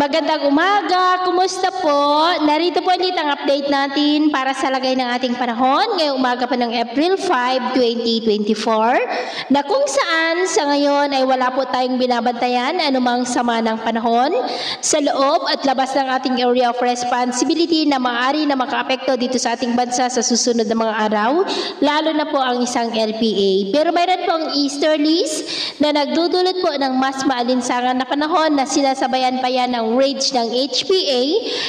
Magandang umaga, kumusta po? Narito po ulit ang update natin para sa lagay ng ating panahon ngayong umaga pa ng April 5, 2024 na kung saan sa ngayon ay wala po tayong binabantayan anumang sama ng panahon sa loob at labas ng ating area of responsibility na maaari na makaapekto dito sa ating bansa sa susunod na mga araw, lalo na po ang isang LPA. Pero mayroon po ang easterlies na nagdudulot po ng mas maalinsangan na panahon na sinasabayan pa yan ng range ng HPA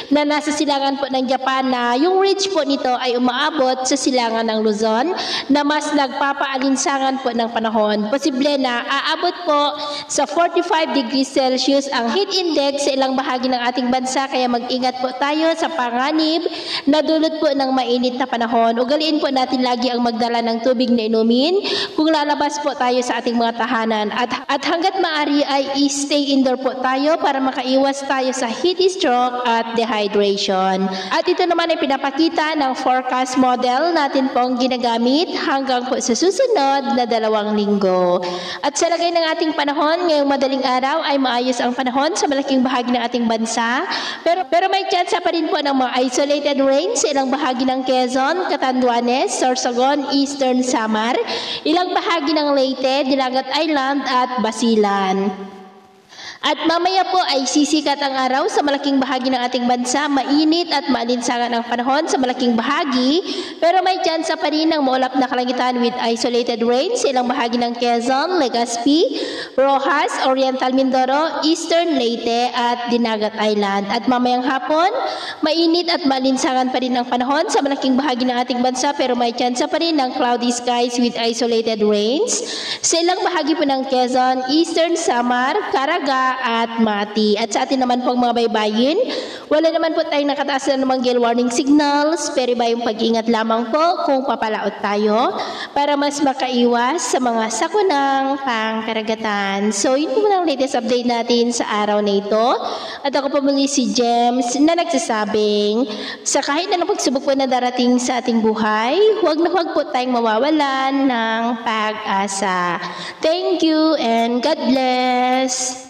na nasa silangan po ng Japan na yung range po nito ay umaabot sa silangan ng Luzon na mas nagpapaalinsangan po ng panahon. Posible na aabot po sa 45 degrees Celsius ang heat index sa ilang bahagi ng ating bansa, kaya mag-ingat po tayo sa panganib na dulot po ng mainit na panahon. Ugaliin po natin lagi ang magdala ng tubig na inumin kung lalabas po tayo sa ating mga tahanan at hanggat maaari ay stay indoor po tayo para makaiwas tayo sa heat stroke at dehydration. At ito naman ay pinapakita ng forecast model natin pong ginagamit hanggang po sa susunod na 2 linggo. At sa lagay ng ating panahon, ngayong madaling araw ay maayos ang panahon sa malaking bahagi ng ating bansa. Pero may tsansa pa rin po ng mga isolated rain sa ilang bahagi ng Quezon, Catanduanes, Sorsogon, Eastern Samar, ilang bahagi ng Leyte, Dinagat Island at Basilan. At mamaya po ay sisikat ang araw sa malaking bahagi ng ating bansa. Mainit at maalinsangan ang panahon sa malaking bahagi, pero may tsansa pa rin ng maulap na kalangitan with isolated rain sa ilang bahagi ng Quezon, Legazpi, Rojas, Oriental Mindoro, Eastern Leyte at Dinagat Island. At mamayang hapon, mainit at maalinsangan pa rin ang panahon sa malaking bahagi ng ating bansa, pero may tsansa pa rin ng cloudy skies with isolated rains sa ilang bahagi po ng Quezon, Eastern Samar, Caraga at Mati. At sa atin naman pong mga baybayin, wala naman po tayong nakataas na namang gale warning signals, pero iba yung pag-ingat lamang po kung papalaot tayo para mas makaiwas sa mga sakunang pangkaragatan. So yun po ang latest update natin sa araw na ito. At ako po muli si James na nagsasabing sa kahit na pagsubok po na darating sa ating buhay, huwag na huwag po tayong mawawalan ng pag-asa. Thank you and God bless.